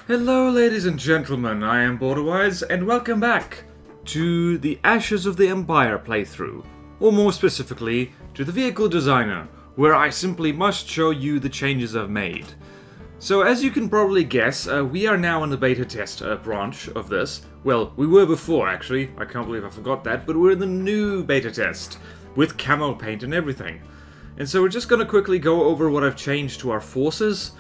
Hello ladies and gentlemen, I am BorderWise, and welcome back to the Ashes of the Empire playthrough, or more specifically, to the Vehicle Designer, where I simply must show you the changes I've made. So as you can probably guess, we are now in the beta test branch of this. Well, we were before actually, I can't believe I forgot that, but we're in the new beta test, with camo paint and everything. And so we're just going to quickly go over what I've changed to our forces,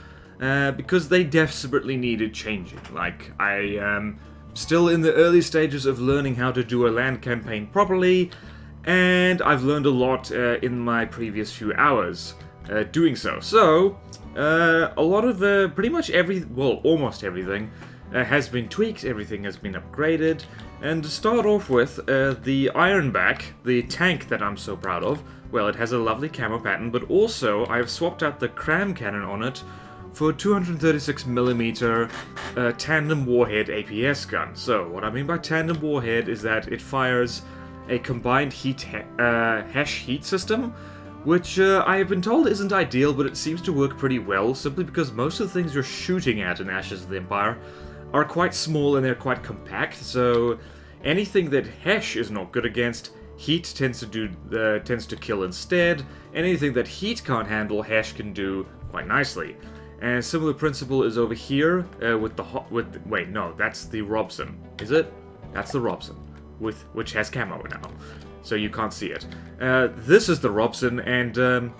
because they desperately needed changing. Like, I am still in the early stages of learning how to do a land campaign properly, and I've learned a lot in my previous few hours doing so. So, a lot of pretty much almost everything has been tweaked, everything has been upgraded, and to start off with, the Ironback, the tank that I'm so proud of, well, it has a lovely camo pattern, but also I've swapped out the cram cannon on it for a 236mm tandem warhead APS gun. So, what I mean by tandem warhead is that it fires a combined HESH heat system, which I have been told isn't ideal, but it seems to work pretty well, simply because most of the things you're shooting at in Ashes of the Empire are quite small and they're quite compact, so anything that HESH is not good against, heat tends to kill instead. Anything that heat can't handle, HESH can do quite nicely. And a similar principle is over here wait, no, that's the Robson, is it? That's the Robson, which has camo now, so you can't see it. This is the Robson, and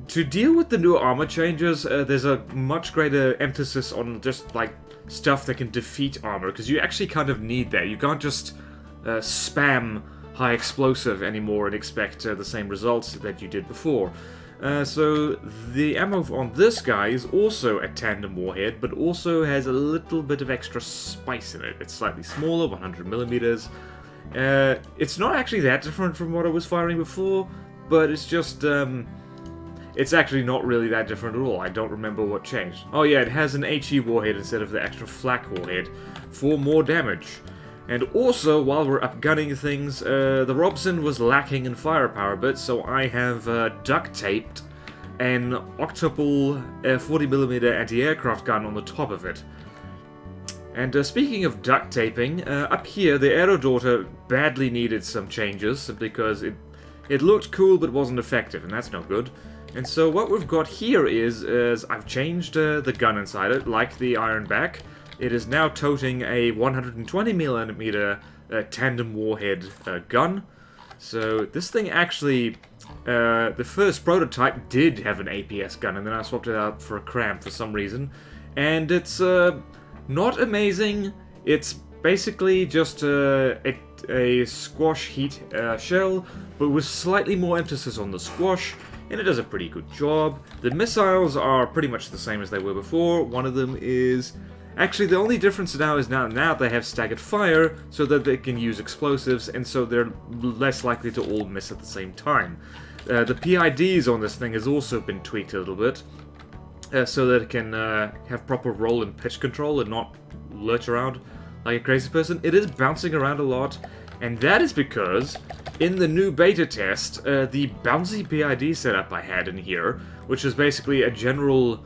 to deal with the new armor changes, there's a much greater emphasis on just like stuff that can defeat armor, because you actually kind of need that. You can't just spam high explosive anymore and expect the same results that you did before. So the ammo on this guy is also a tandem warhead, but also has a little bit of extra spice in it. It's slightly smaller, 100mm. It's not actually that different from what I was firing before, but it's just, it's actually not really that different at all. I don't remember what changed. Oh yeah, it has an HE warhead instead of the extra flak warhead for more damage. And also, while we're upgunning things, the Robson was lacking in firepower a bit, so I have duct-taped an octuple 40mm anti-aircraft gun on the top of it. And speaking of duct taping, up here the Aerodaughter badly needed some changes, simply because it looked cool but wasn't effective, and that's no good. And so what we've got here is I've changed the gun inside it, like the Ironback. It is now toting a 120mm tandem warhead gun. So this thing actually, the first prototype did have an APS gun, and then I swapped it out for a cram for some reason. And it's not amazing. It's basically just a squash heat shell, but with slightly more emphasis on the squash, and it does a pretty good job. The missiles are pretty much the same as they were before. One of them is... Actually, the only difference now is now they have staggered fire, so that they can use explosives, and so they're less likely to all miss at the same time. The PIDs on this thing has also been tweaked a little bit, so that it can have proper roll and pitch control and not lurch around like a crazy person. It is bouncing around a lot, and that is because in the new beta test, the bouncy PID setup I had in here, which is basically a general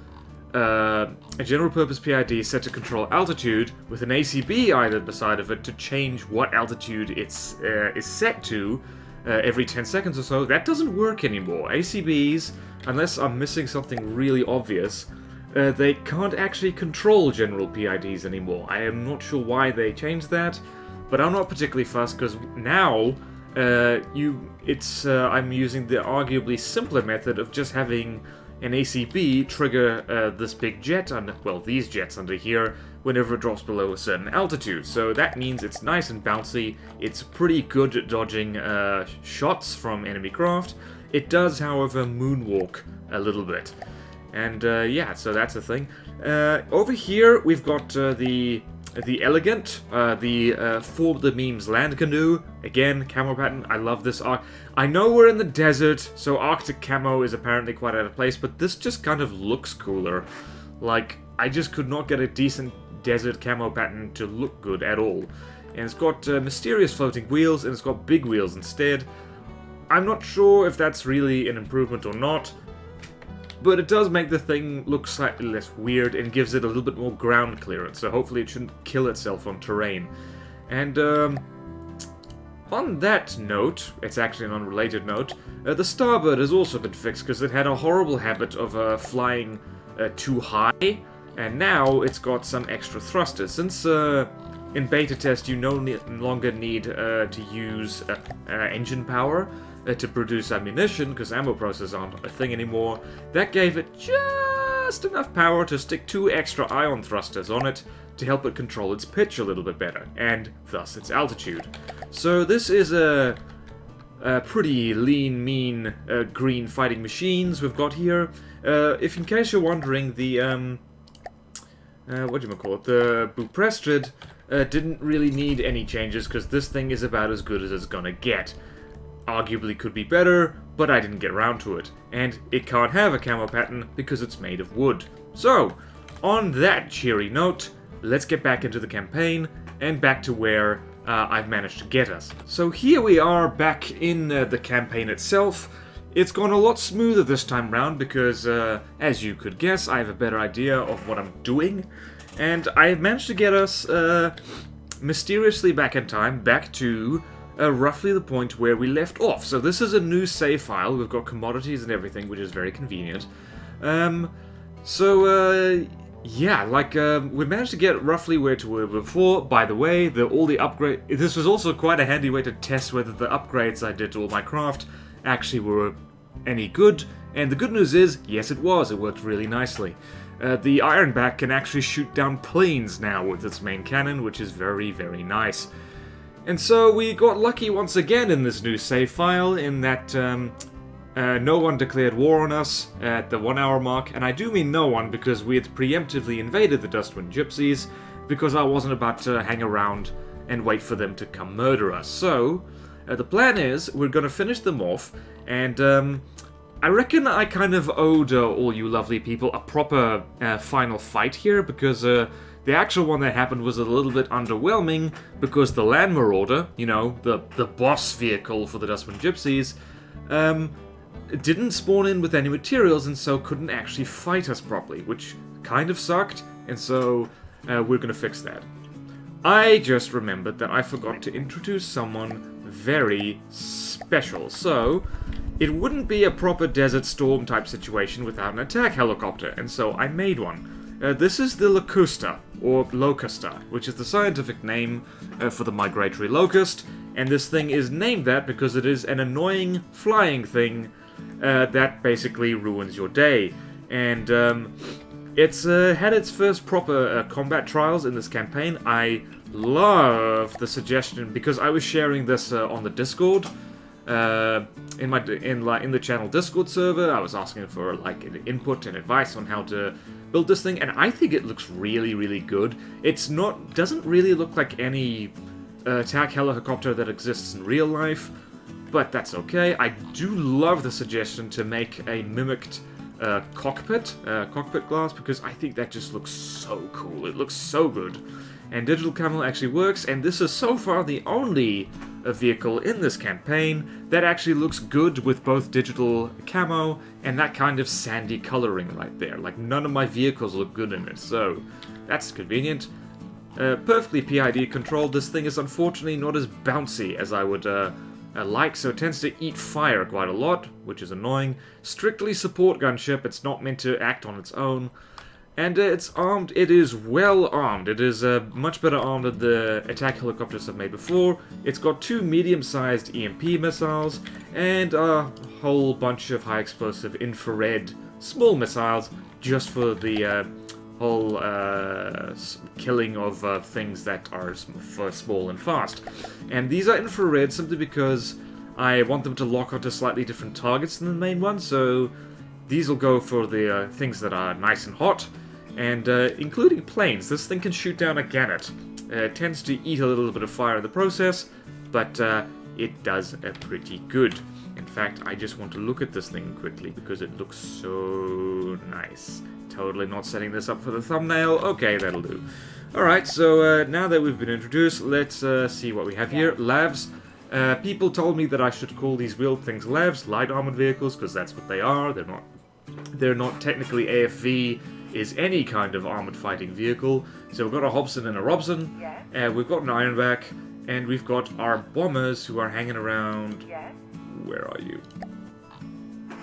purpose PID set to control altitude with an ACB either beside of it to change what altitude it's is set to every 10 seconds or so. That doesn't work anymore. ACBs, unless I'm missing something really obvious, they can't actually control general PIDs anymore. I am not sure why they changed that, but I'm not particularly fussed because now I'm using the arguably simpler method of just having an ACB trigger this big jet these jets under here whenever it drops below a certain altitude. So that means it's nice and bouncy. It's pretty good at dodging shots from enemy craft. It does, however, moonwalk a little bit. And yeah, so that's the thing. Over here we've got the Elegant, For the Memes land canoe. Again, camo pattern. I love this arc. I know we're in the desert, so Arctic camo is apparently quite out of place, but this just kind of looks cooler. Like, I just could not get a decent desert camo pattern to look good at all. And it's got mysterious floating wheels, and it's got big wheels instead. I'm not sure if that's really an improvement or not. but it does make the thing look slightly less weird and gives it a little bit more ground clearance, so hopefully it shouldn't kill itself on terrain. And on that note, it's actually an unrelated note, the starboard has also been fixed because it had a horrible habit of flying too high, and now it's got some extra thrusters. Since in beta test you no longer need to use engine power to produce ammunition, because ammo processors aren't a thing anymore, that gave it just enough power to stick 2 extra ion thrusters on it to help it control its pitch a little bit better, and thus its altitude. So this is a pretty lean, mean, green fighting machines we've got here. If in case you're wondering, the, whatchamacallit, the Buprestrid didn't really need any changes, because this thing is about as good as it's gonna get. Arguably could be better, but I didn't get around to it. And it can't have a camo pattern because it's made of wood. So, on that cheery note, let's get back into the campaign and back to where I've managed to get us. So here we are back in the campaign itself. It's gone a lot smoother this time round because, as you could guess, I have a better idea of what I'm doing. And I've managed to get us mysteriously back in time, back to roughly the point where we left off. So this is a new save file. We've got commodities and everything, which is very convenient. Yeah, like, we managed to get roughly where we were before. By the way, all the upgrade. This was also quite a handy way to test whether the upgrades I did to all my craft actually were any good. And the good news is, yes, it was. It worked really nicely. The Ironback can actually shoot down planes now with its main cannon, which is very, very nice. And so we got lucky once again in this new save file, in that no one declared war on us at the 1 hour mark, and I do mean no one because we had preemptively invaded the Dustwind Gypsies, because I wasn't about to hang around and wait for them to come murder us. So, the plan is, we're going to finish them off, and I reckon I kind of owed all you lovely people a proper final fight here, because the actual one that happened was a little bit underwhelming, because the Land Marauder, you know, the boss vehicle for the Dustwind Gypsies, didn't spawn in with any materials, and so couldn't actually fight us properly, which kind of sucked, and so we're gonna fix that. I just remembered that I forgot to introduce someone very special, so it wouldn't be a proper Desert Storm type situation without an attack helicopter, and so I made one. This is the Locusta, or Locusta, which is the scientific name for the migratory locust, and this thing is named that because it is an annoying flying thing that basically ruins your day. And it's had its first proper combat trials in this campaign. I love the suggestion, because I was sharing this on the Discord, in the channel Discord server. I was asking for like input and advice on how to build this thing, and I think it looks really, really good. Doesn't really look like any attack helicopter that exists in real life, but that's okay. I do love the suggestion to make a mimicked cockpit glass, because I think that just looks so cool. It looks so good. And digital camo actually works, and this is so far the only vehicle in this campaign that actually looks good with both digital camo and that kind of sandy coloring right there. Like, none of my vehicles look good in it, so that's convenient. Perfectly PID controlled. This thing is unfortunately not as bouncy as I would like, so it tends to eat fire quite a lot, which is annoying. Strictly support gunship, it's not meant to act on its own. And it's armed, it is well armed. It is much better armed than the attack helicopters I've made before. It's got 2 medium-sized EMP missiles, and a whole bunch of high-explosive infrared small missiles, just for the whole killing of things that are small and fast. And these are infrared simply because I want them to lock onto slightly different targets than the main one, so these will go for the things that are nice and hot, and including planes. This thing can shoot down a gannet. It tends to eat a little bit of fire in the process, but it does pretty good. In fact, I just want to look at this thing quickly because it looks so nice. Totally not setting this up for the thumbnail. Okay, that'll do. Alright, so now that we've been introduced, let's see what we have here. LAVs. People told me that I should call these wheeled things LAVs, light armored vehicles, because that's what they are. they're not technically AFV, is any kind of armored fighting vehicle. So we've got a Hobson and a Robson, we've got an Ironback, and we've got our bombers who are hanging around... Where are you?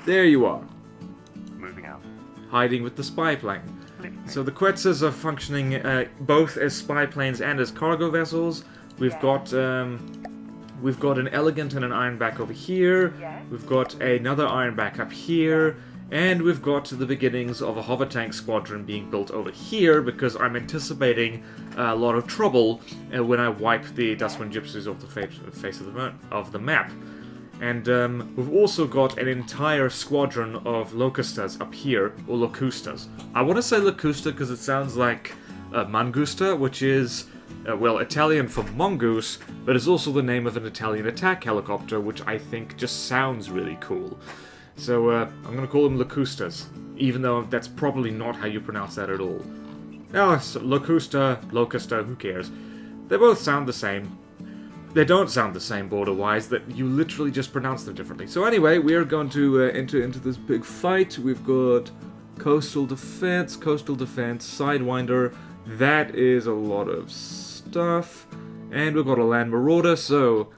There you are. Moving out. Hiding with the spy plane. So the Quetzes are functioning both as spy planes and as cargo vessels. We've got an Elegant and an Ironback over here. We've got another Ironback up here. And we've got the beginnings of a hover tank squadron being built over here because I'm anticipating a lot of trouble when I wipe the Dustwind Gypsies off the face of the map. And we've also got an entire squadron of Locustas up here, or Locustas. I want to say Locusta because it sounds like Mangusta, which is, well, Italian for mongoose, but it's also the name of an Italian attack helicopter, which I think just sounds really cool. So I'm going to call them Locustas, even though that's probably not how you pronounce that at all. Oh, so Locusta, Locusta, who cares? They both sound the same. They don't sound the same BorderWise, that you literally just pronounce them differently. So anyway, we are going to enter into this big fight. We've got Coastal Defense, Sidewinder. That is a lot of stuff. And we've got a Land Marauder, so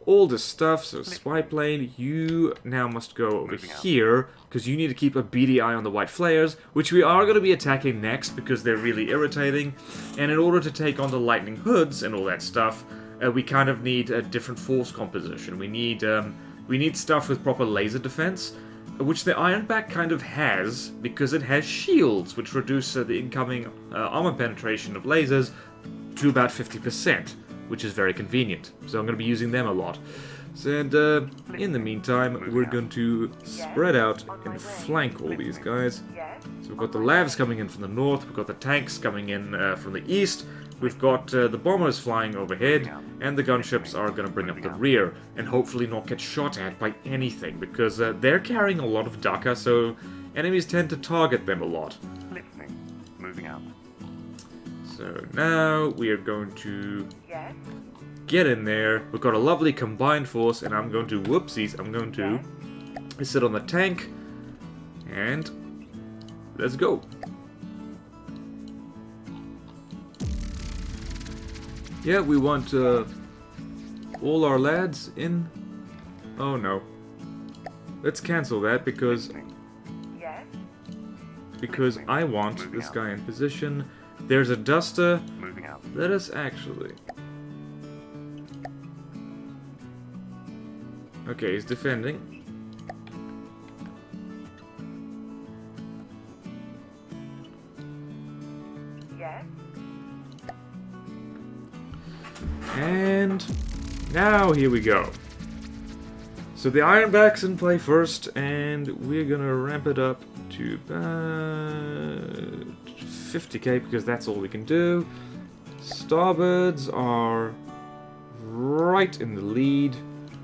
all this stuff. So Spy Plane, you now must go over here, because you need to keep a beady eye on the White Flares, which we are going to be attacking next, because they're really irritating. And in order to take on the Lightning Hoods and all that stuff, we kind of need a different force composition. We need stuff with proper laser defense, which the Ironback kind of has, because it has shields, which reduce the incoming armor penetration of lasers to about 50%, which is very convenient. So I'm going to be using them a lot. And in the meantime, we're going to spread out and flank all these guys. So we've got the Lavs coming in from the north, we've got the tanks coming in from the east, we've got the bombers flying overhead, and the gunships are going to bring up the rear, and hopefully not get shot at by anything, because they're carrying a lot of Daka, so enemies tend to target them a lot. Moving out. So now we are going to get in there. We've got a lovely combined force, and I'm going to, whoopsies, I'm going to sit on the tank, and let's go. Yeah, we want all our lads in. Oh no. Let's cancel that because I want this guy in position. There's a Duster. Let us actually. Okay, he's defending. And now here we go. So the Ironback's in play first, and we're gonna ramp it up to about 50k because that's all we can do. Starbirds are right in the lead.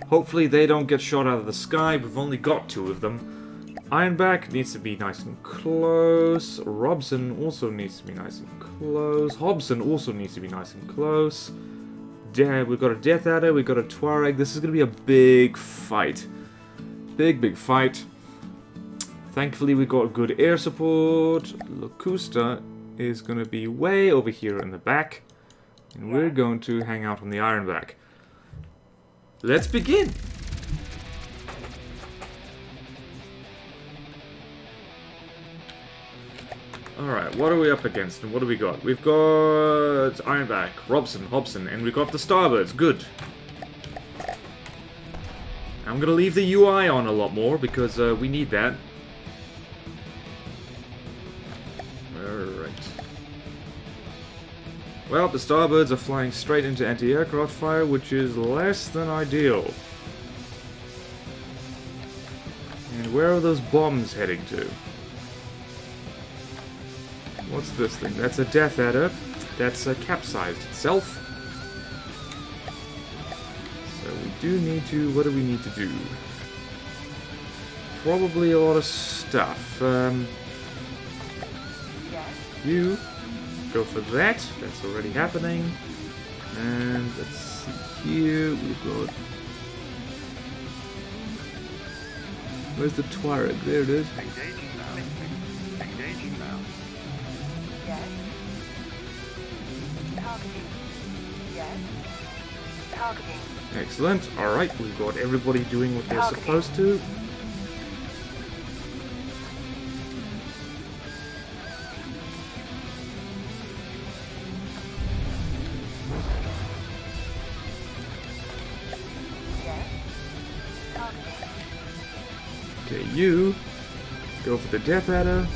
Hopefully they don't get shot out of the sky. We've only got 2 of them. Ironback needs to be nice and close. Robson also needs to be nice and close. Hobson also needs to be nice and close. We've got a Death Adder, we've got a Tuareg. This is going to be a big fight. Big fight. Thankfully we got good air support. Locusta is going to be way over here in the back. And we're going to hang out on the Ironback. Let's begin! Alright, what are we up against and what do we got? We've got Ironback, Robson, Hobson, and we've got the Starbirds. Good. I'm gonna leave the UI on a lot more because we need that. Alright. Well, the Starbirds are flying straight into anti-aircraft fire, which is less than ideal. And where are those bombs heading to? What's this thing? That's a Death Adder. That's capsized itself. So we do need to... What do we need to do? Probably a lot of stuff. You go for that. That's already happening. And let's see here. We've got... Where's the Tuareg? There it is. Yes. Targeting. Yes. Targeting. Excellent. Alright, we've got everybody doing what they're Targeting. supposed to. Yes. Targeting. Okay, you go for the Death Adder.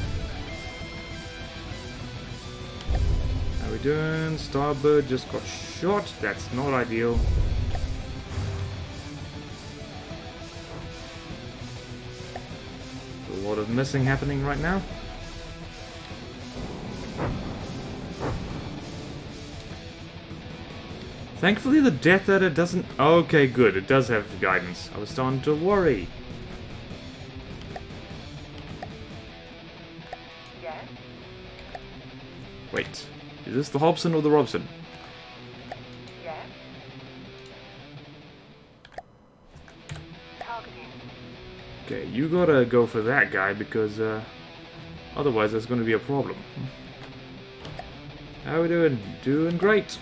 How we doing? Starbird just got shot. That's not ideal. A lot of missing happening right now. Thankfully the Death Adder doesn't... Okay, good. It does have guidance. I was starting to worry. Yes. Wait. Is this the Hobson or the Robson? Yes. Targeting. Okay, you gotta go for that guy because otherwise there's gonna be a problem. How we doing? Doing great.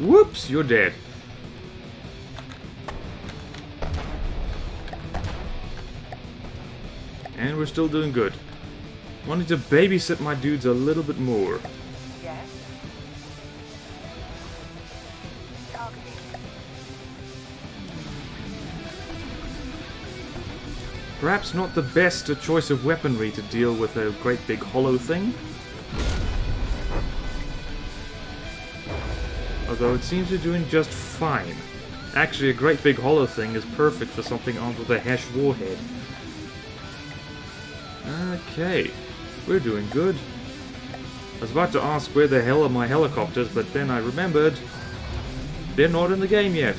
Whoops, you're dead. And we're still doing good. Wanted to babysit my dudes a little bit more. Yes. Targeting. Perhaps not the best choice of weaponry to deal with a great big hollow thing. Although it seems to be doing just fine. Actually, a great big hollow thing is perfect for something armed with a Hesh warhead. Okay, we're doing good. I was about to ask where the hell are my helicopters, but then I remembered they're not in the game yet.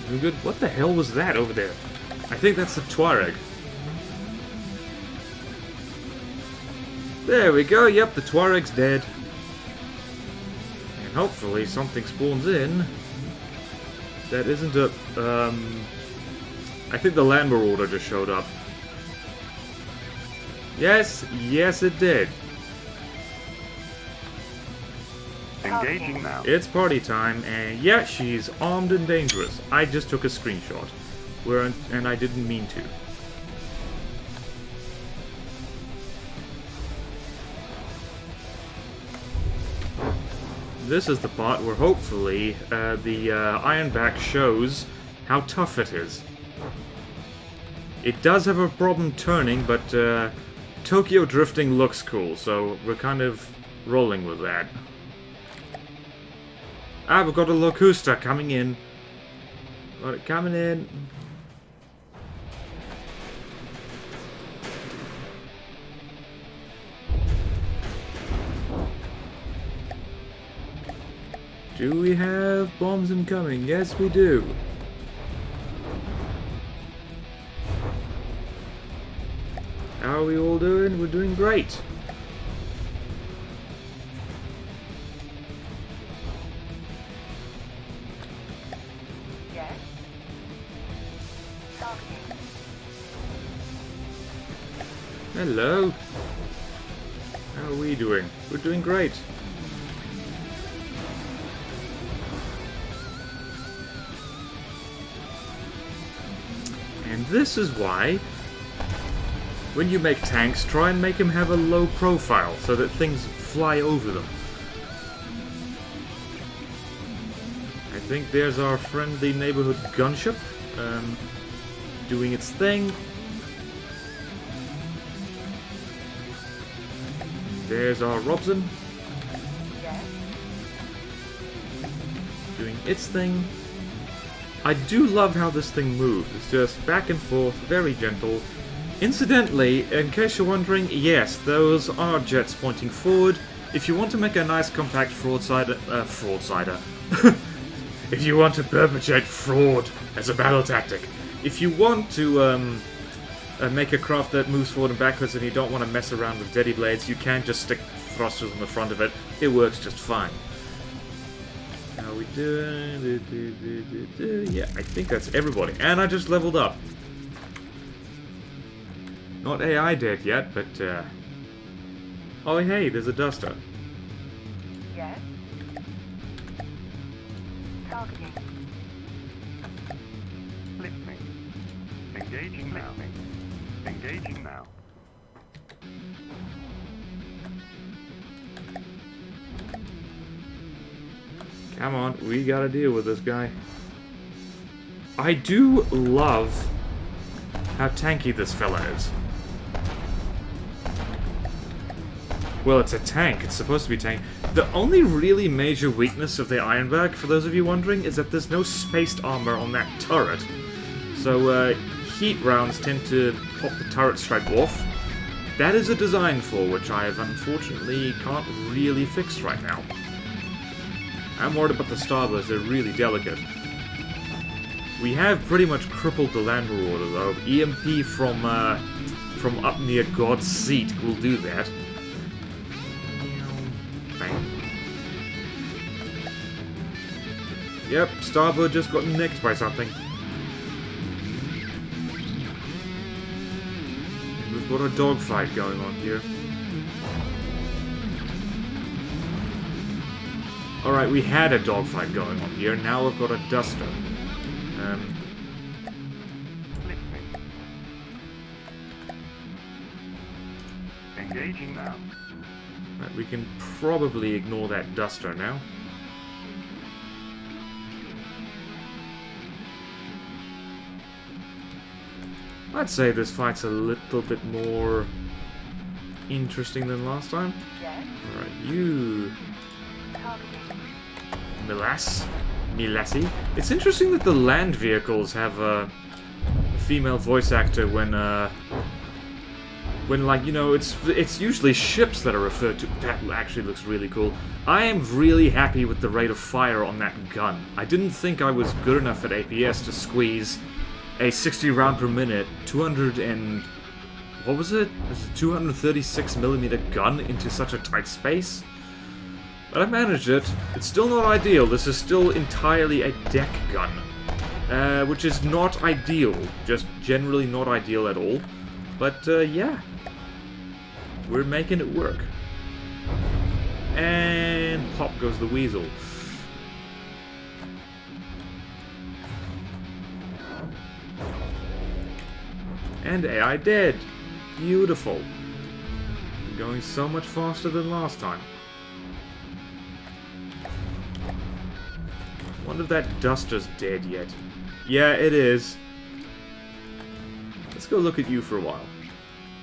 Doing good. What the hell was that over there? I think that's the Tuareg. There we go, yep, the Tuareg's dead. And hopefully something spawns in that isn't a, I think the Land Marauder just showed up. Yes, yes it did. Engaging now. It's party time, and yeah, she's armed and dangerous. I just took a screenshot. And I didn't mean to. This is the part where hopefully the Ironback shows how tough it is. It does have a problem turning, but Tokyo drifting looks cool, so we're kind of rolling with that. Ah, we've got a Locusta coming in. Got it coming in. Do we have bombs incoming? Yes, we do. How are we all doing? We're doing great. Yes. Targeting. Hello. How are we doing? We're doing great. And this is why, when you make tanks, try and make them have a low profile so that things fly over them. I think there's our friendly neighborhood gunship doing its thing. There's our Robson Yes. doing its thing. I do love how this thing moves. It's just back and forth, very gentle. Incidentally, in case you're wondering, yes, those are jets pointing forward. If you want to make a nice compact fraudsider, if you want to perpetrate fraud as a battle tactic, if you want to make a craft that moves forward and backwards and you don't want to mess around with Deady Blades, you can just stick thrusters on the front of it, it works just fine. How are we doing? Yeah, I think that's everybody. And I just leveled up. Not AI dead yet, but oh hey, there's a duster. Yes. Targeting. Listening. Engaging now. Engaging now. Come on, we gotta deal with this guy. I do love how tanky this fella is. Well, it's a tank. It's supposed to be tank. The only really major weakness of the Ironberg, for those of you wondering, is that there's no spaced armor on that turret. So, heat rounds tend to pop the turret stripe off. That is a design flaw, which I have unfortunately can't really fix right now. I'm worried about the starbursts, they're really delicate. We have pretty much crippled the Land Marauder, though. EMP from up near God's Seat will do that. Bang. Yep, Starbird just got nicked by something. And we've got a dogfight going on here. Alright, we had a dogfight going on here, now we've got a duster. Engaging now. Right, we can probably ignore that duster now. I'd say this fight's a little bit more interesting than last time. Yes. Alright, you... Milassi. It's interesting that the land vehicles have a female voice actor when like, you know, it's usually ships that are referred to. That actually looks really cool. I am really happy with the rate of fire on that gun. I didn't think I was good enough at APS to squeeze a 60 round per minute, 200 and... what was it? Was it 236mm gun into such a tight space? But I managed it. It's still not ideal. This is still entirely a deck gun. Which is not ideal. Just generally not ideal at all. But, yeah. We're making it work. And pop goes the weasel. And AI dead. Beautiful. Going so much faster than last time. Wonder if that duster's dead yet. Yeah, it is. Let's go look at you for a while.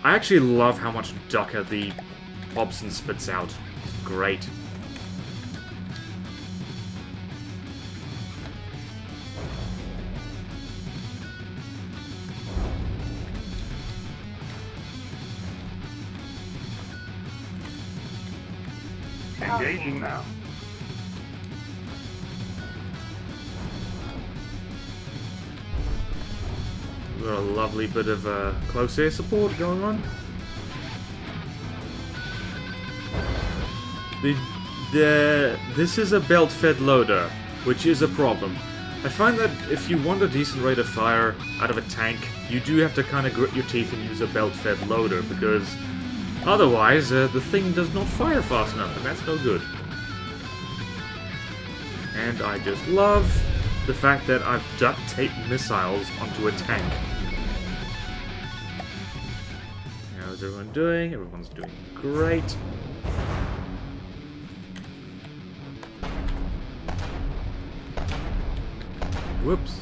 I actually love how much ducker the Hobson spits out. Great. Engaging now. We've got a lovely bit of close air support going on. This is a belt-fed loader, which is a problem. I find that if you want a decent rate of fire out of a tank, you do have to kind of grit your teeth and use a belt-fed loader, because otherwise the thing does not fire fast enough, and that's no good. And I just love the fact that I've duct-taped missiles onto a tank. How's everyone doing? Everyone's doing great. Whoops.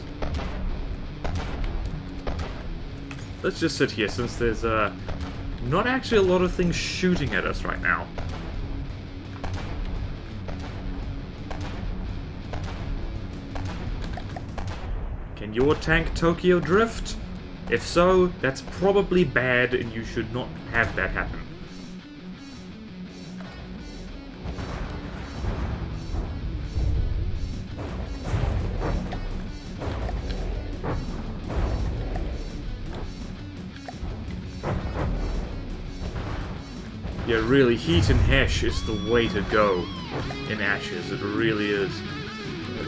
Let's just sit here since there's not actually a lot of things shooting at us right now. Can your tank Tokyo drift? If so, that's probably bad and you should not have that happen. Yeah, really, heat and hash is the way to go in Ashes. It really is.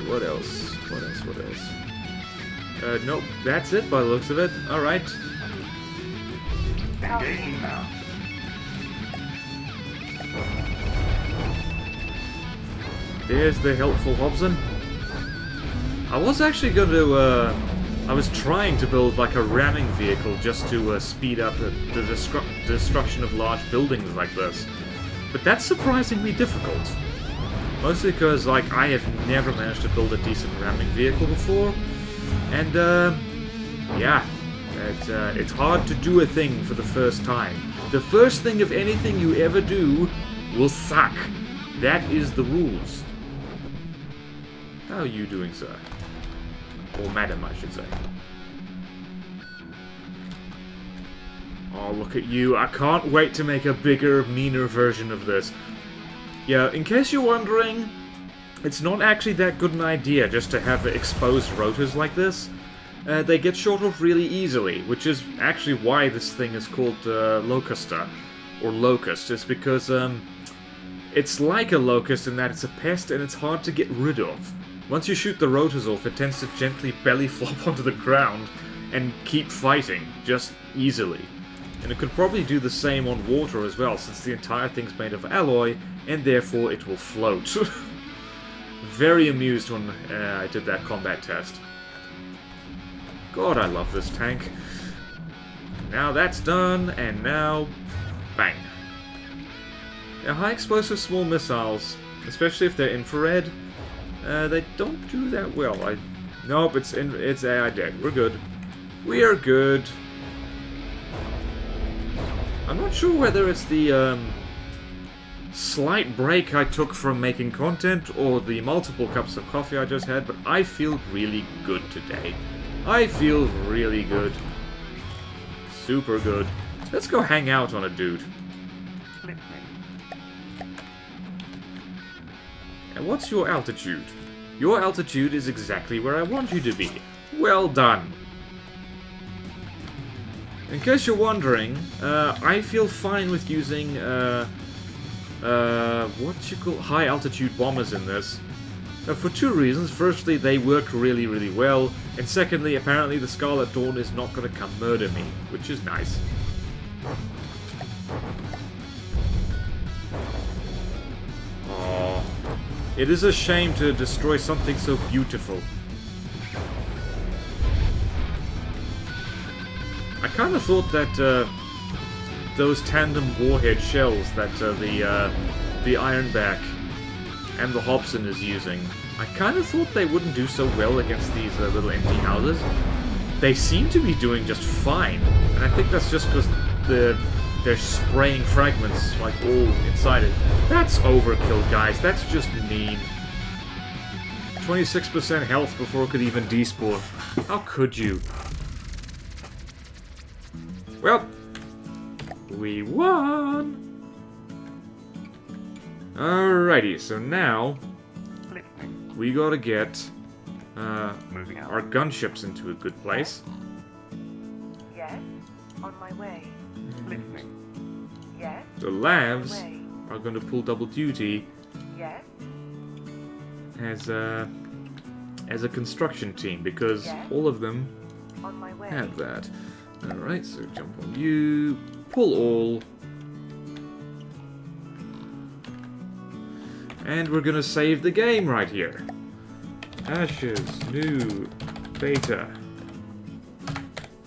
What else? What else? What else? Nope, that's it by the looks of it. Alright. Engaging now. There's the helpful Haugen. I was actually going to, I was trying to build like a ramming vehicle just to speed up the destruction of large buildings like this. But that's surprisingly difficult. Mostly because, like, I have never managed to build a decent ramming vehicle before. And, yeah. It's hard to do a thing for the first time. The first thing of anything you ever do will suck. That is the rules. How are you doing, sir? Or madam, I should say. Oh, look at you. I can't wait to make a bigger, meaner version of this. Yeah, in case you're wondering, it's not actually that good an idea just to have exposed rotors like this. They get shot off really easily, which is actually why this thing is called Locusta, or Locust. It's because it's like a locust in that it's a pest and it's hard to get rid of. Once you shoot the rotors off, it tends to gently belly flop onto the ground and keep fighting, just easily. And it could probably do the same on water as well, since the entire thing's made of alloy, and therefore it will float. Very amused when I did that combat test. God, I love this tank. Now that's done, and now... bang. Now, high explosive small missiles, especially if they're infrared, they don't do that well. Nope, it's AI dead. We're good. We are good. I'm not sure whether it's the slight break I took from making content or the multiple cups of coffee I just had, but I feel really good today. I feel really good. Super good. Let's go hang out on a dude. And what's your altitude? Your altitude is exactly where I want you to be. Well done. In case you're wondering, I feel fine with using, high altitude bombers in this. For two reasons. Firstly, they work really, really well. And secondly, apparently the Scarlet Dawn is not going to come murder me, which is nice. Oh, it is a shame to destroy something so beautiful. I kind of thought that those tandem warhead shells that the Ironback and the Hobson is using, I kind of thought they wouldn't do so well against these little empty houses. They seem to be doing just fine, and I think that's just because they're spraying fragments like all inside it. That's overkill, guys. That's just mean. 26% health before it could even despawn. How could you? Well, we won! Alrighty, so now we gotta get Moving out. our gunships into a good place. Yes, on my way. Listening. Yes, The on my Lavs way. are gonna pull double duty Yes, as a construction team because Yes. all of them on my way. have that. Alright, so jump on you, pull all. And we're gonna save the game right here. Ashes, new, beta.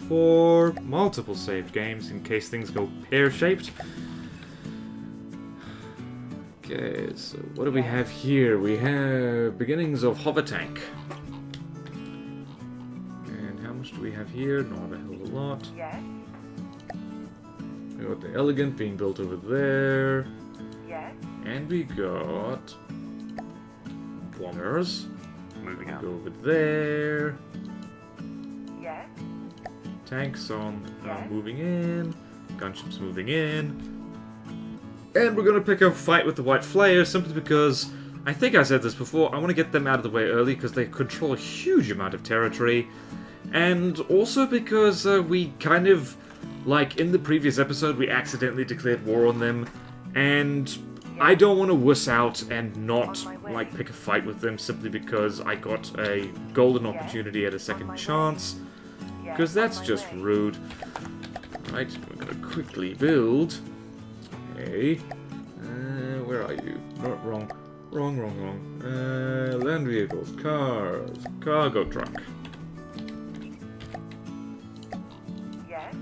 For multiple saved games in case things go pear-shaped. Okay, so what do we have here? We have beginnings of Hover Tank. And how much do we have here? Not a hell of a lot. Yes, We got the Elegant being built over there. yes, And we got bombers. Moving out. Go over there. yes, Tanks on Yes. moving in. Gunships moving in. And we're gonna pick a fight with the White Flayers simply because I think I said this before. I want to get them out of the way early because they control a huge amount of territory, and also because we kind of, like in the previous episode, we accidentally declared war on them. and I don't want to wuss out and not, like, pick a fight with them simply because I got a golden opportunity at a second chance, because that's just rude. Right, we're gonna quickly build a... where are you? No, wrong. Land vehicles, cars, cargo truck. Yes.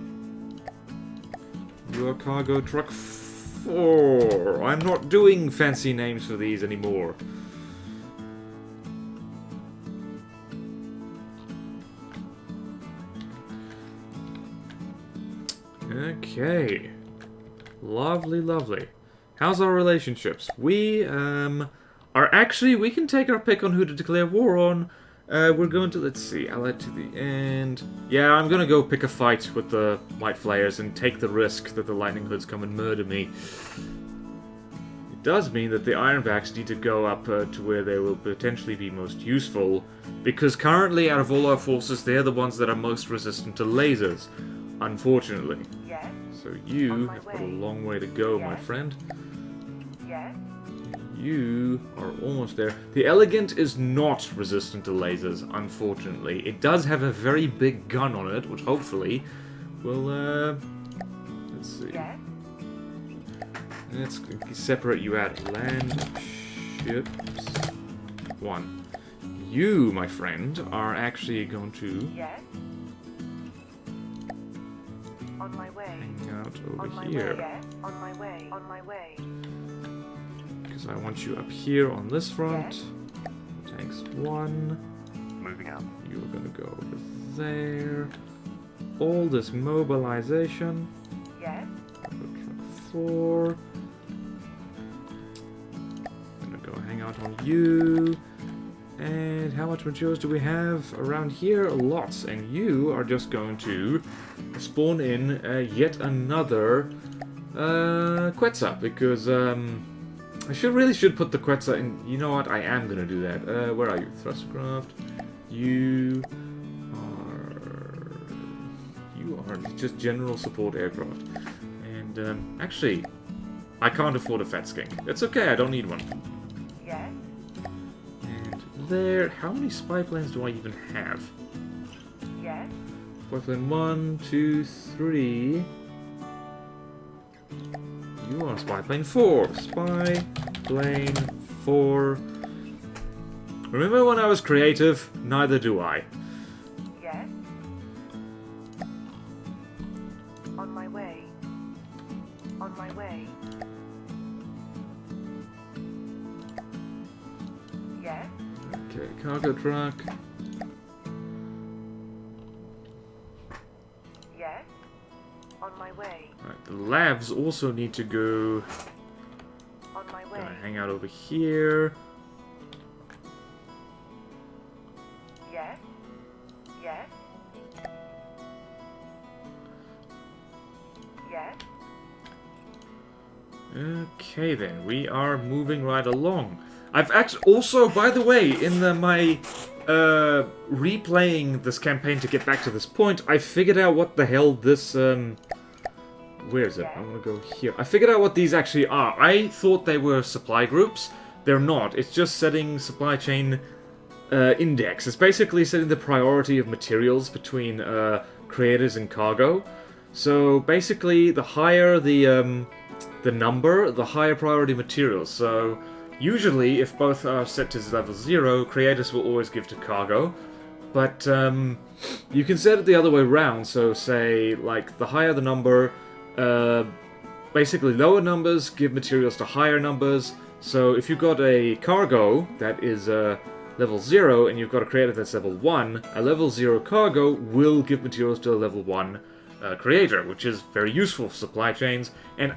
Your cargo truck 4. I'm not doing fancy names for these anymore. Okay. Lovely, lovely. How's our relationships? We, are actually, we can take our pick on who to declare war on. We're going to, let's see, allied to the end. Yeah, I'm gonna go pick a fight with the White Flayers and take the risk that the Lightning Hoods come and murder me. It does mean that the Ironbacks need to go up to where they will potentially be most useful, because currently, out of all our forces, they're the ones that are most resistant to lasers, unfortunately. Yes. So you have got a long way to go, my friend. Yes. You are almost there. The Elegant is not resistant to lasers, unfortunately. It does have a very big gun on it, which hopefully will, let's see. Yes. Let's separate you out. Land ships 1. You, my friend, are actually going to Yes. On my way. hang out over On my here. way. Yes. On my way. On my way. Because I want you up here on this front. Yes. Tanks 1. Moving out. You're gonna go over there. All this mobilization. Yes. Truck 4. Gonna go hang out on you. And how much materials do we have around here? Lots. And you are just going to spawn in yet another Quetzal, because I really should put the Quetzal in. You know what? I am gonna do that. Where are you? Thrustercraft. You are just general support aircraft. And actually, I can't afford a fat skink. It's okay. I don't need one. Yes. And there. How many spy planes do I even have? Yes. Spy plane 1, 2, 3. You are spy plane 4. Spy plane 4. Remember when I was creative? Neither do I. Yes. On my way. On my way. Yes. Okay, cargo truck. Yes. On my way. Alright, the labs also need to go. On my way. Gonna hang out over here. Yes. Yes. Yes. Okay then, we are moving right along. I've actually also, by the way, in my replaying this campaign to get back to this point, I figured out what the hell this where is it? I'm gonna go here. I figured out what these actually are. I thought they were supply groups. They're not. It's just setting supply chain index. It's basically setting the priority of materials between creators and cargo. So basically, the higher the number, the higher priority materials. So usually, if both are set to level 0, creators will always give to cargo. But you can set it the other way around. So say, like, the higher the number, basically lower numbers give materials to higher numbers. So if you've got a cargo that is level 0 and you've got a creator that's level 1, a level 0 cargo will give materials to a level 1 creator, which is very useful for supply chains. And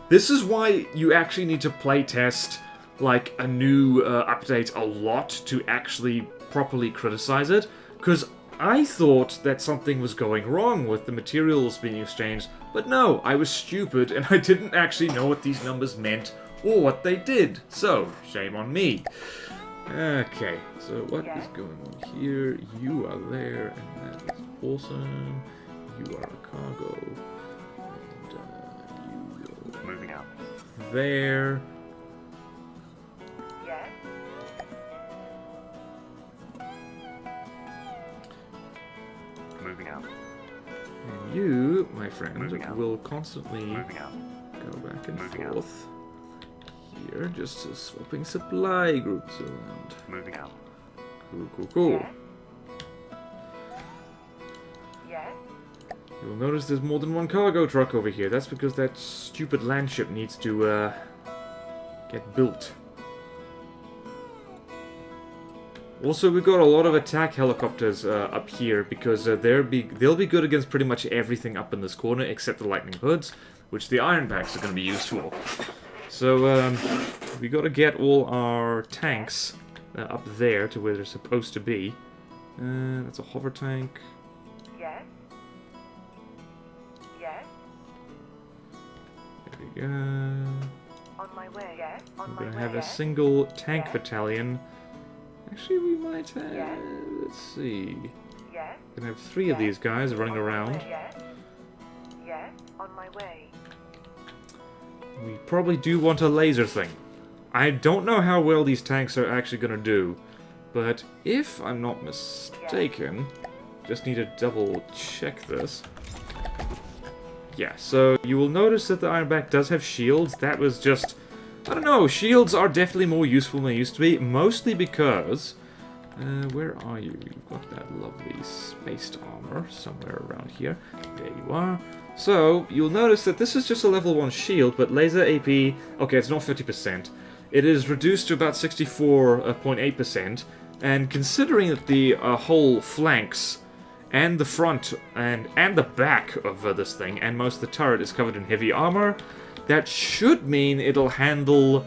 this is why you actually need to playtest like a new update a lot to actually properly criticize it, because I thought that something was going wrong with the materials being exchanged, but no, I was stupid and I didn't actually know what these numbers meant or what they did, so shame on me. Okay, so what is going on here? You are there, and that is awesome. You are a cargo, and you will there. Yes. Moving out. And you, my friend, Moving out. will constantly Moving out. go back and Moving out. forth. Here, just swapping supply groups around. Moving out. Cool, cool, cool. Yes. Yes. You'll notice there's more than one cargo truck over here. That's because that stupid landship needs to get built. Also, we've got a lot of attack helicopters up here because they'll be good against pretty much everything up in this corner except the lightning hoods, which the iron packs are going to be used for. So we got to get all our tanks up there to where they're supposed to be. That's a hover tank. Yes. Yes. There we go. On my way. Yes. On We're my going to way. have a Yes. single tank Yes. battalion. Actually, we might have... Yes. Let's see. Yes. We're going to have 3 of Yes. these guys running On my around. way. Yes. Yes. On my way. We probably do want a laser thing. I don't know how well these tanks are actually going to do, but if I'm not mistaken, just need to double check this. Yeah, so you will notice that the Ironback does have shields. That was just... I don't know, shields are definitely more useful than they used to be, mostly because... where are you? You've got that lovely spaced armor somewhere around here. There you are. So, you'll notice that this is just a level 1 shield, but laser AP... Okay, it's not 50%. It is reduced to about 64.8%, and considering that the whole flanks and the front and the back of this thing, and most of the turret is covered in heavy armor, that should mean it'll handle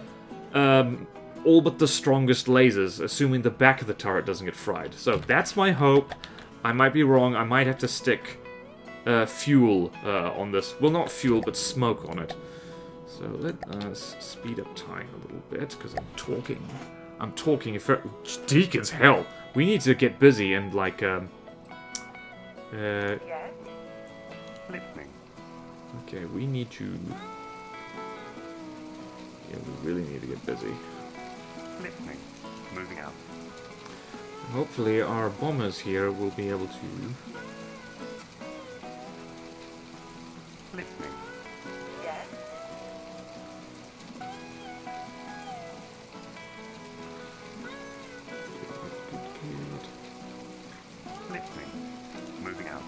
all but the strongest lasers, assuming the back of the turret doesn't get fried. So that's my hope. I might be wrong. I might have to stick fuel on this. Well, not fuel, but smoke on it. So let us speed up time a little bit, because I'm talking. I'm talking. Deacons, hell! We need to get busy and, like, Yes. Listening. okay, we need to... Yeah, we really need to get busy. Listening. Moving out. Hopefully our bombers here will be able to... Listening. Yes. Listening. Moving out.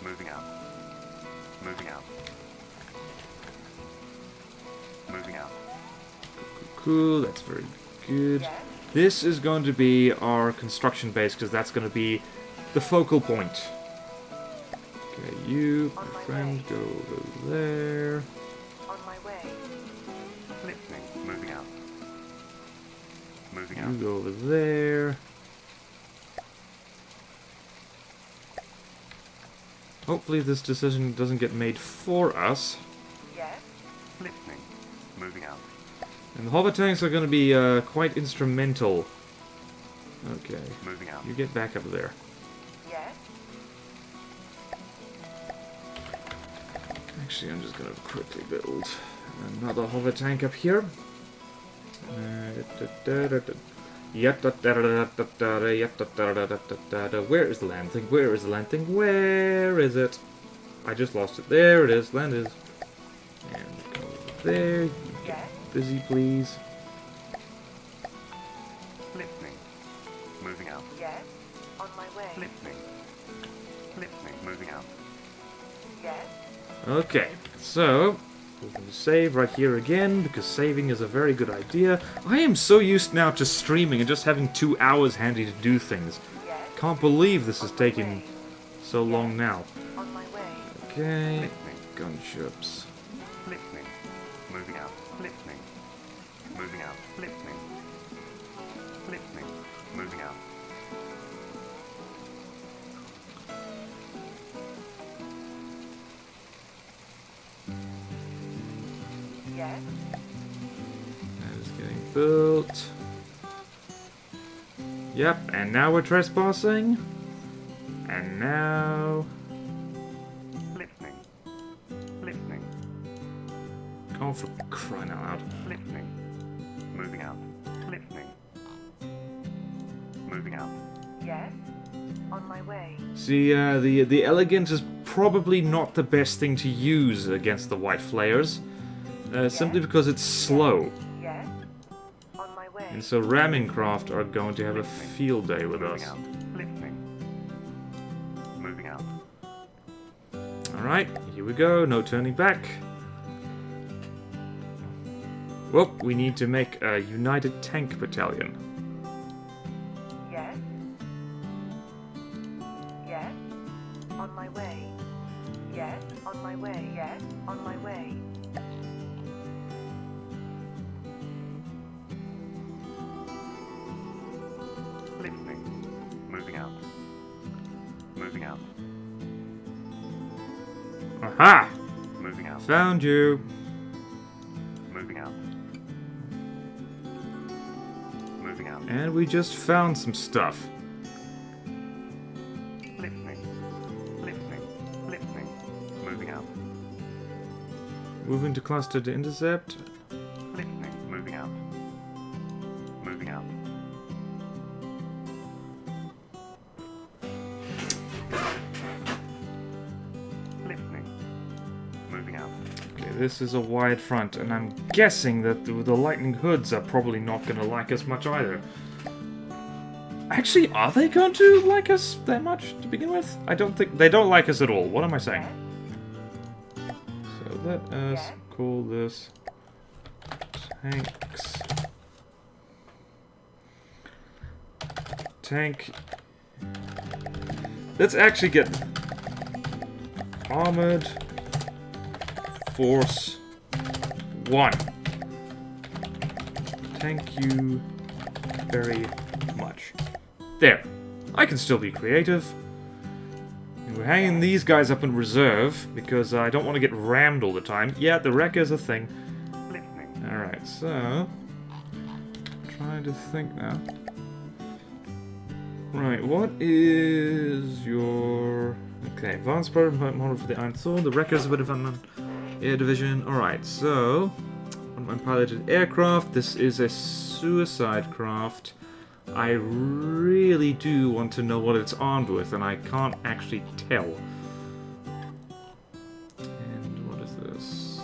Moving out. Moving out. Moving out. Cool, that's very good. Yes. This is going to be our construction base, because that's going to be the focal point. Okay, you, my On my friend, way. go over there. On my way. Listening. Moving out. Moving You out. go over there. Hopefully this decision doesn't get made for us. Yes. Listening. Moving out. And the hover tanks are going to be quite instrumental. Okay, Moving out. you get back up there. Yes. Actually, I'm just going to quickly build another hover tank up here. Where is the land thing? Where is the land thing? Where is it? I just lost it. There it is. Land is. And go over there. You get Yes. busy, please. Listening. Moving out. Yes. On my way. Listening. Listening. Moving out. Yes. Okay, so we're going to save right here again, because saving is a very good idea. I am so used now to streaming and just having 2 hours handy to do things. Yes. Can't believe this is On my taking way. so long now. On my way. Okay, Listening. gunships. Listening. Moving out. Listening. Moving out. Listening. Listening. Moving out. Yes. That is getting built. Yep, and now we're trespassing. And now... Listening. Listening. Oh, for crying out loud. Listening. Moving out. Listening. Moving out. Yes? On my way. See, the elegant is probably not the best thing to use against the white flayers, simply because it's slow. Yes? On my way. And so ramming craft are going to have a field day with Moving us. out. Listening. Moving out. Alright, here we go, no turning back. Well, we need to make a united tank battalion. Yes? Yes? On my way. Yes? On my way. Yes? On my way. Listening. Moving out. Moving out. Aha! Moving out. Found you! Moving out. Moving out. And we just found some stuff. Listening. Listening. Listening. Moving out. Moving to cluster to intercept. Listening. Moving out. Moving out. Listening. Moving out. Okay, this is a wide front, and I'm guessing that the lightning hoods are probably not going to like us much either. Actually, are they going to like us that much to begin with? I don't think... They don't like us at all. What am I saying? So let us call this... Tanks... Tank... Let's actually get... Armored... Force 1. Thank you very much. There. I can still be creative. And we're hanging these guys up in reserve because I don't want to get rammed all the time. Yeah, the wreck is a thing. Listening. Alright, so... Trying to think now. Right, what is your... Okay, advanced prototype model for the Iron Sword. The wreckers of a development... Air Division. Alright, so... Unpiloted aircraft. This is a suicide craft. I really do want to know what it's armed with, and I can't actually tell. And what is this?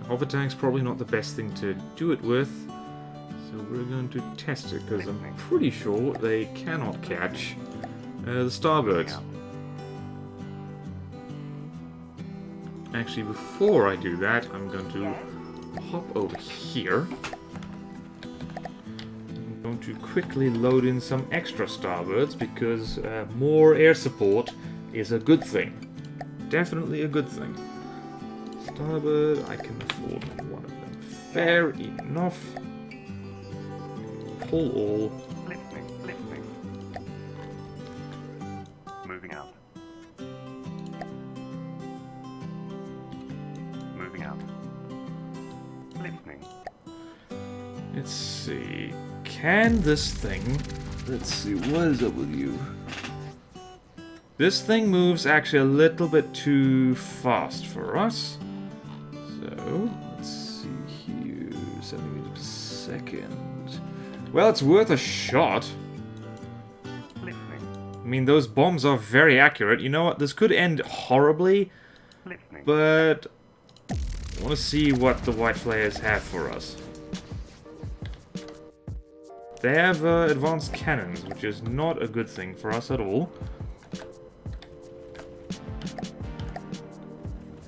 Hover tank's probably not the best thing to do it with. So we're going to test it, because I'm pretty sure they cannot catch the Starbirds. Actually, before I do that, I'm going to hop over here. I'm going to quickly load in some extra Starbirds, because more air support is a good thing. Definitely a good thing. Starbird, I can afford one of them. Fair enough. Pull all. Listening. Listening. Moving out. Moving out. Listening. Let's see. Can this thing... Let's see, what is up with you? This thing moves actually a little bit too fast for us. So, let's see here. 70 meters per second. Well, it's worth a shot. Listening. I mean, those bombs are very accurate. You know what? This could end horribly, Listening. but I want to see what the white flayers have for us. They have advanced cannons, which is not a good thing for us at all.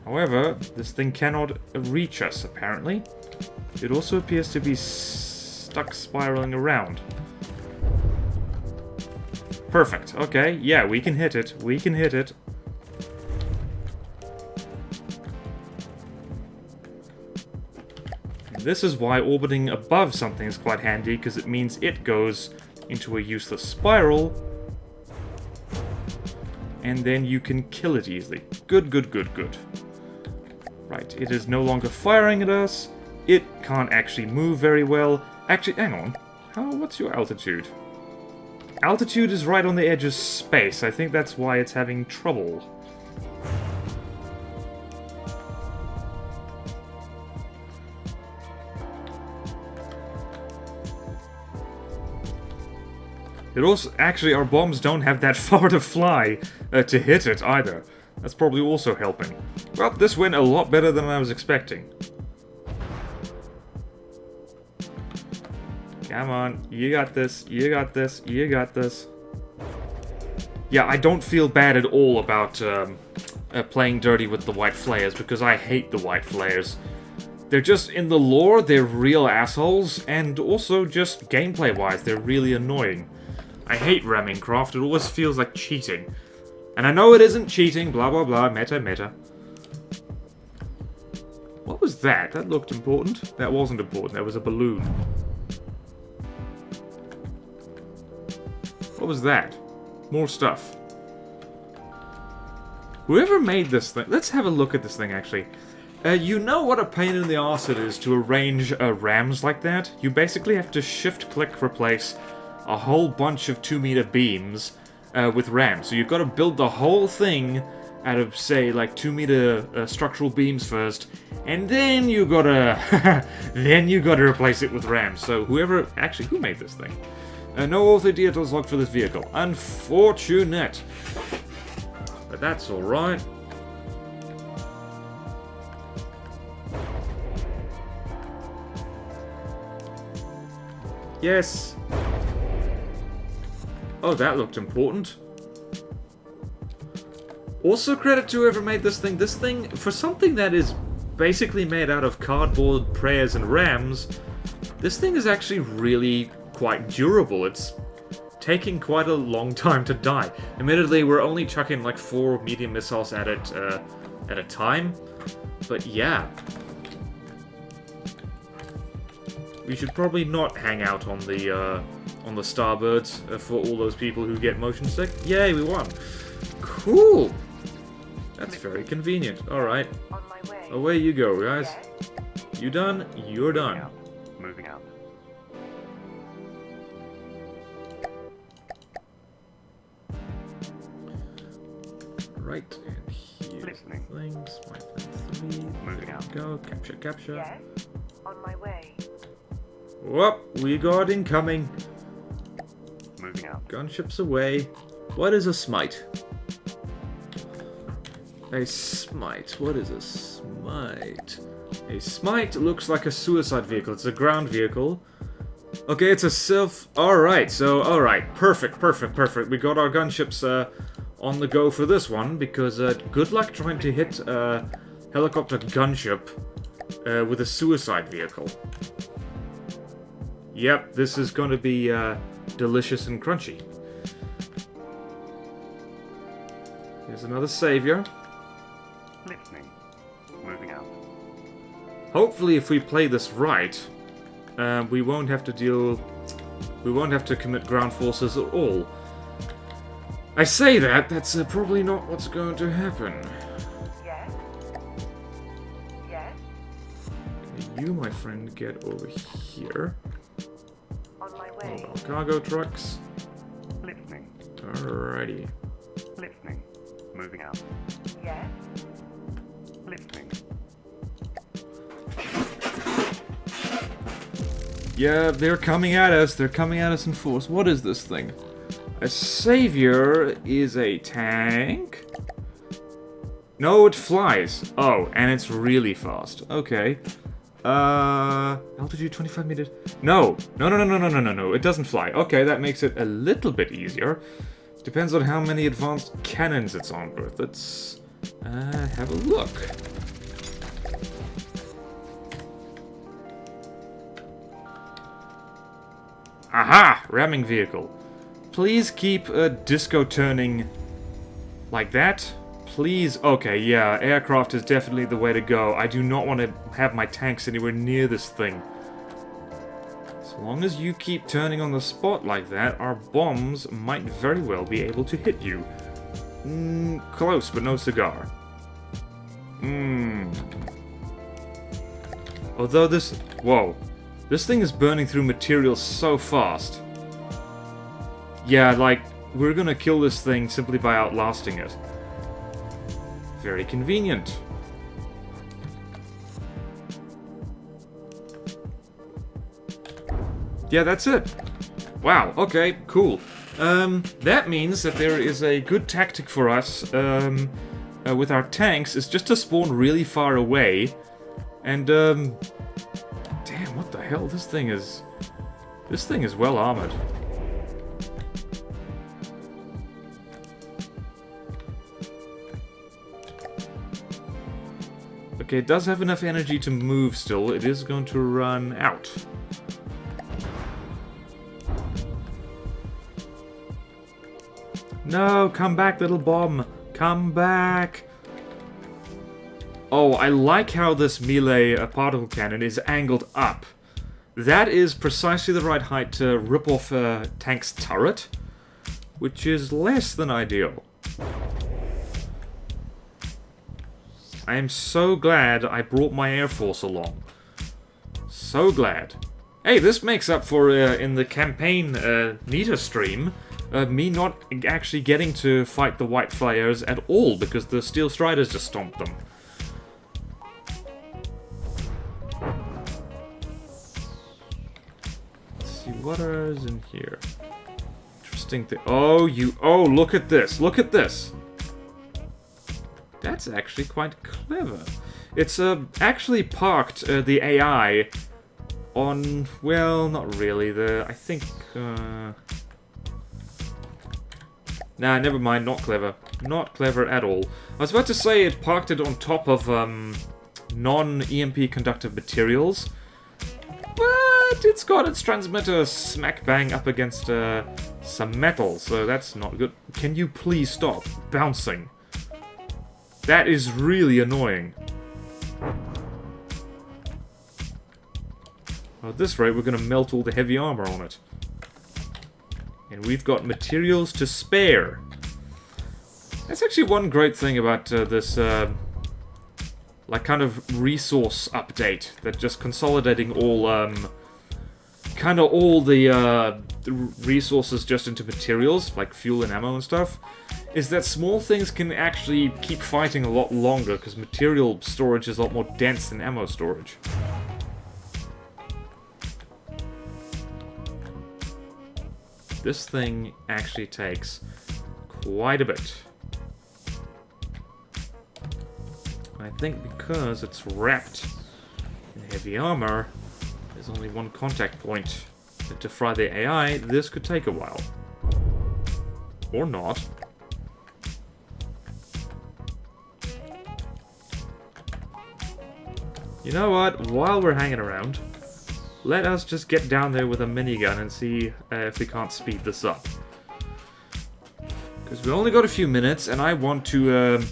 However, this thing cannot reach us, apparently. It also appears to be stuck spiraling around. Perfect. Okay, yeah, we can hit it. We can hit it. This is why orbiting above something is quite handy, because it means it goes into a useless spiral, and then you can kill it easily. Good, good, good, good. Right, it is no longer firing at us. It can't actually move very well. Actually, hang on. What's your altitude? Altitude is right on the edge of space. I think that's why it's having trouble. It also... Actually, our bombs don't have that far to fly to hit it either. That's probably also helping. Well, this went a lot better than I was expecting. Come on, you got this, you got this, you got this. Yeah, I don't feel bad at all about playing dirty with the white flares, because I hate the white flares. They're just, in the lore, they're real assholes, and also just gameplay-wise, they're really annoying. I hate ramming craft, it always feels like cheating. And I know it isn't cheating, blah blah blah, meta meta. What was that? That looked important. That wasn't important, that was a balloon. What was that? More stuff. Whoever made this thing... Let's have a look at this thing, actually. You know what a pain in the arse it is to arrange rams like that? You basically have to shift-click replace a whole bunch of 2-meter beams with rams. So you've got to build the whole thing out of, say, like 2-meter structural beams first, and then you gotta... then you gotta replace it with rams. So whoever... Actually, who made this thing? No author details logged for this vehicle. Unfortunate. But that's alright. Yes. Oh, that looked important. Also credit to whoever made this thing. This thing, for something that is basically made out of cardboard, prayers, and rams, this thing is actually really quite durable. It's taking quite a long time to die. Admittedly, we're only chucking like 4 medium missiles at it at a time, but yeah. We should probably not hang out on the Starbirds for all those people who get motion sick. Yay, we won! Cool! That's very convenient. Alright. On my way. Away you go, guys. Yes. You done? You're done. Moving out. Right, and here's Listening. things. My plan 3. Moving out. Go. Capture, capture. Yes. On my way. Whoop! We got incoming. Moving out. Gunships away. What is a smite? A smite. What is a smite? A smite looks like a suicide vehicle. It's a ground vehicle. Okay, it's a self... Alright, so... Alright, perfect, perfect, perfect. We got our gunships on the go for this one, because good luck trying to hit a helicopter gunship with a suicide vehicle. Yep, this is going to be delicious and crunchy. Here's another savior. Listening. Moving out. Hopefully, if we play this right, we won't have to deal... We won't have to commit ground forces at all. I say that, that's probably not what's going to happen. Yes. Yes. You, my friend, get over here. On my way. Mobile cargo trucks. Listening. Alrighty. Listening. Moving out. Yes. Listening. Yeah, they're coming at us. They're coming at us in force. What is this thing? A savior is a tank? No, it flies. Oh, and it's really fast. Okay. Altitude 25 meters. No. No. It doesn't fly. Okay, that makes it a little bit easier. Depends on how many advanced cannons it's armed with. Let's have a look. Aha! Ramming vehicle. Please keep disco turning like that. Please. Okay, yeah, aircraft is definitely the way to go. I do not want to have my tanks anywhere near this thing. As long as you keep turning on the spot like that, our bombs might very well be able to hit you. Close, but no cigar. Although this... Whoa. This thing is burning through material so fast. Yeah, like, we're gonna kill this thing simply by outlasting it. Very convenient. Yeah, that's it. Wow, okay, cool. That means that there is a good tactic for us with our tanks is just to spawn really far away. And, damn, what the hell? This thing is well armored. Okay, it does have enough energy to move still. It is going to run out. No, come back, little bomb. Come back. Oh, I like how this melee particle cannon is angled up. That is precisely the right height to rip off a tank's turret, which is less than ideal. I am so glad I brought my Air Force along. So glad. Hey, this makes up for, in the campaign Nita stream, me not actually getting to fight the White Flyers at all, because the Steel Striders just stomped them. Let's see, what is in here? Interesting thing. Oh, look at this! Look at this! That's actually quite clever. It's actually parked the AI on, well, not really. I think. Nah, never mind. Not clever. Not clever at all. I was about to say it parked it on top of non-EMP conductive materials, but it's got its transmitter smack bang up against some metal, so that's not good. Can you please stop bouncing? That is really annoying. Well, at this rate, we're going to melt all the heavy armor on it. And we've got materials to spare. That's actually one great thing about this, like, kind of resource update. That just consolidating all, kind of all the resources just into materials, like fuel and ammo and stuff, is that small things can actually keep fighting a lot longer, because material storage is a lot more dense than ammo storage. This thing actually takes quite a bit. I think because it's wrapped in heavy armor, there's only one contact point. To fry the AI, this could take a while. Or not. You know what? While we're hanging around, let us just get down there with a minigun and see if we can't speed this up. Because we only got a few minutes, and I want to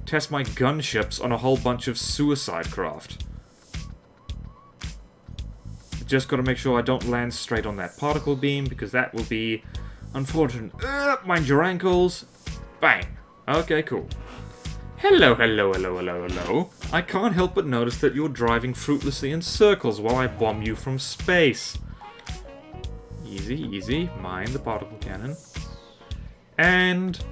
test my gunships on a whole bunch of suicide craft. Just gotta make sure I don't land straight on that particle beam, because that will be unfortunate. Mind your ankles. Bang. Okay, cool. Hello, hello, hello, hello, hello. I can't help but notice that you're driving fruitlessly in circles while I bomb you from space. Easy, easy. Mind the particle cannon. And...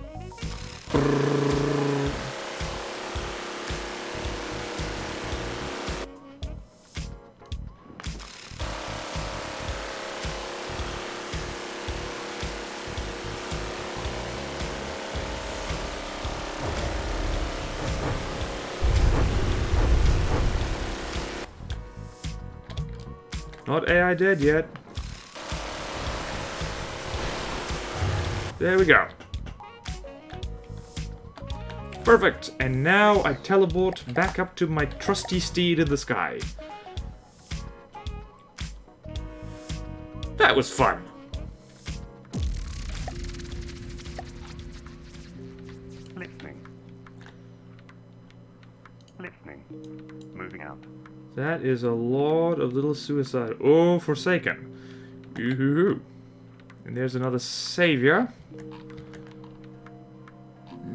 Not AI dead yet. There we go. Perfect. And now I teleport back up to my trusty steed in the sky. That was fun. Listening. Listening. Moving out. That is a lot of little suicide. Oh, Forsaken. Yoo-hoo-hoo. And there's another savior.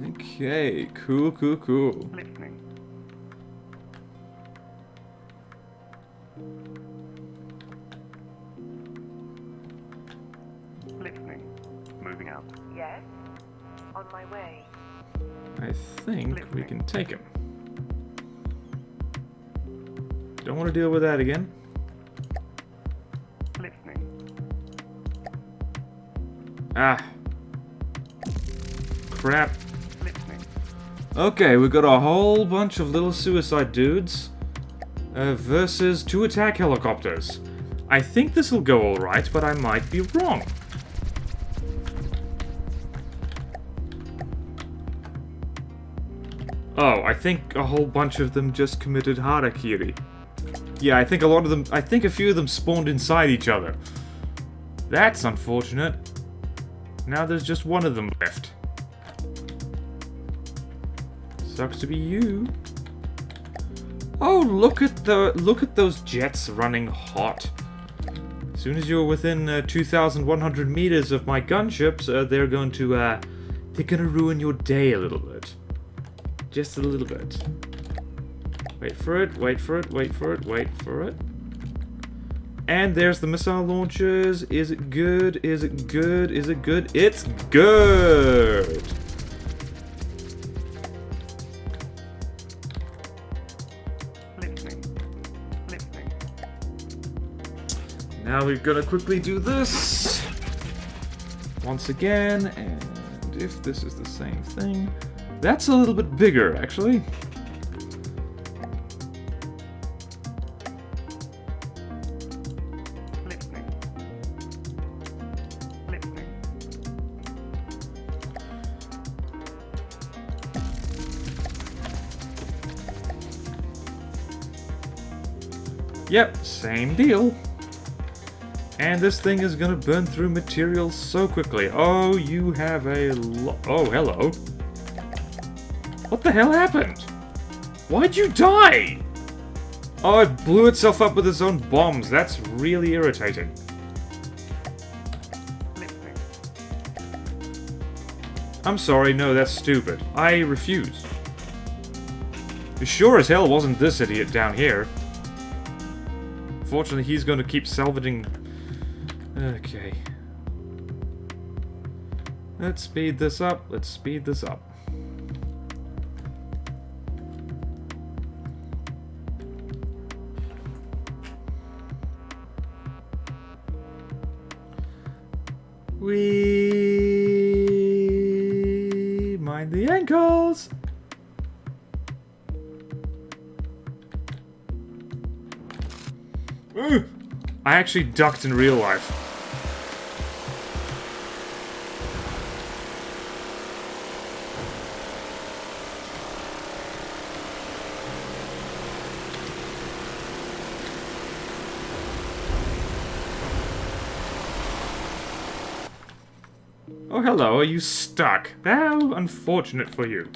Okay, cool, cool, cool. Listening. Listening. Moving out. Yes? On my way. I think we can take him. Don't want to deal with that again. Listening. Ah. Crap. Listening. Okay, we got a whole bunch of little suicide dudes versus 2 attack helicopters. I think this will go alright, but I might be wrong. Oh, I think a whole bunch of them just committed harakiri. Yeah, I think a few of them spawned inside each other. That's unfortunate. Now there's just one of them left. Sucks to be you. Oh, look at those jets running hot. As soon as you're within 2,100 meters of my gunships, they're gonna ruin your day a little bit. Just a little bit. Wait for it, wait for it, wait for it, wait for it. And there's the missile launchers. Is it good? Is it good? Is it good? It's good! Listening. Listening. Now we're gonna quickly do this. Once again, and if this is the same thing... That's a little bit bigger, actually. Listening. Listening. Yep, same deal. And this thing is gonna burn through materials so quickly. Oh, you have a oh, hello. What the hell happened? Why'd you die? Oh, it blew itself up with its own bombs. That's really irritating. Listening. I'm sorry, no, that's stupid. I refuse. It sure as hell wasn't this idiot down here. Fortunately, he's gonna keep salvaging... Okay. Let's speed this up. Let's speed this up. We mind the ankles. Ooh. I actually ducked in real life. Oh, hello, are you stuck? How unfortunate for you.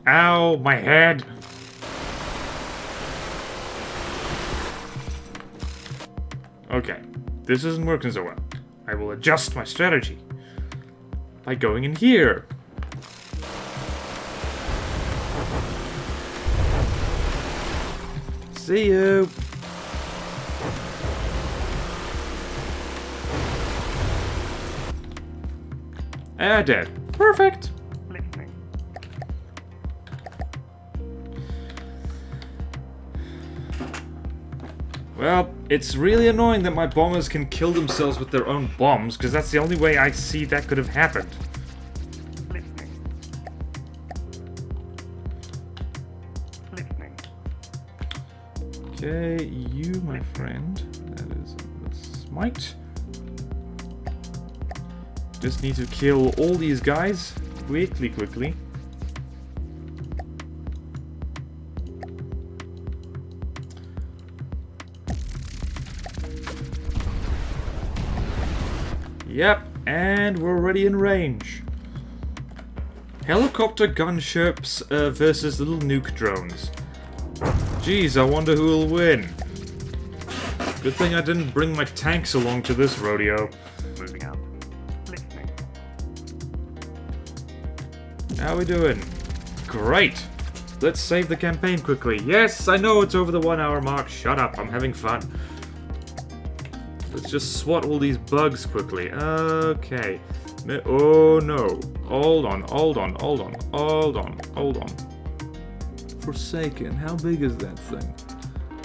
Ow, my head! Okay. This isn't working so well. I will adjust my strategy by going in here. See you. Ah, dead. Perfect. Listening. Well, it's really annoying that my bombers can kill themselves with their own bombs, because that's the only way I see that could have happened. Listening. Listening. Okay, you, my friend. That is a smite. Just need to kill all these guys quickly. Yep, and we're already in range. Helicopter gunships versus little nuke drones. Jeez, I wonder who will win. Good thing I didn't bring my tanks along to this rodeo. Moving out. Listening. How we doing? Great. Let's save the campaign quickly. Yes, I know it's over the 1 hour mark. Shut up, I'm having fun. Let's just swat all these bugs quickly. Okay. Oh no. Hold on, hold on, hold on, hold on, hold on. Forsaken, how big is that thing?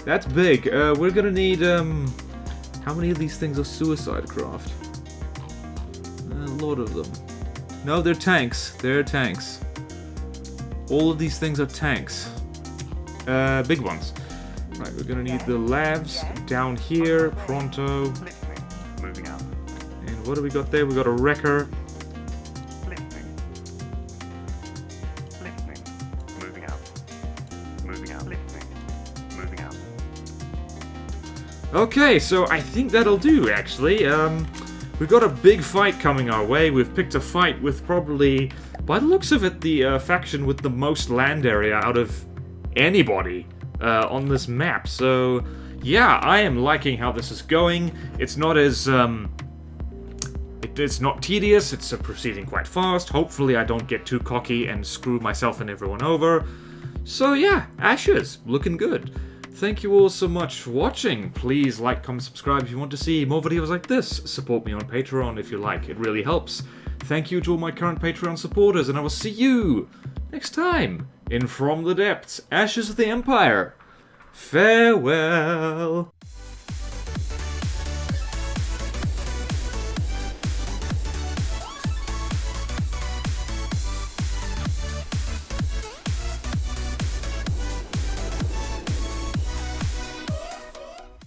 That's big. We're gonna need, how many of these things are suicide craft? A lot of them. No, they're tanks. They're tanks. All of these things are tanks. Big ones. Right, we're gonna need the labs down here, pronto. Listening. Moving out. And what do we got there? We got a wrecker. Listening. Listening. Moving out. Moving out. Listening. Moving out. Okay, so I think that'll do, actually. We've got a big fight coming our way. We've picked a fight with probably, by the looks of it, the faction with the most land area out of anybody on this map. So, yeah, I am liking how this is going. It's not as, it's not tedious. It's proceeding quite fast. Hopefully I don't get too cocky and screw myself and everyone over. So, yeah, Ashes, looking good. Thank you all so much for watching. Please like, comment, subscribe if you want to see more videos like this. Support me on Patreon if you like. It really helps. Thank you to all my current Patreon supporters, and I will see you next time in From the Depths, Ashes of the Empire. Farewell.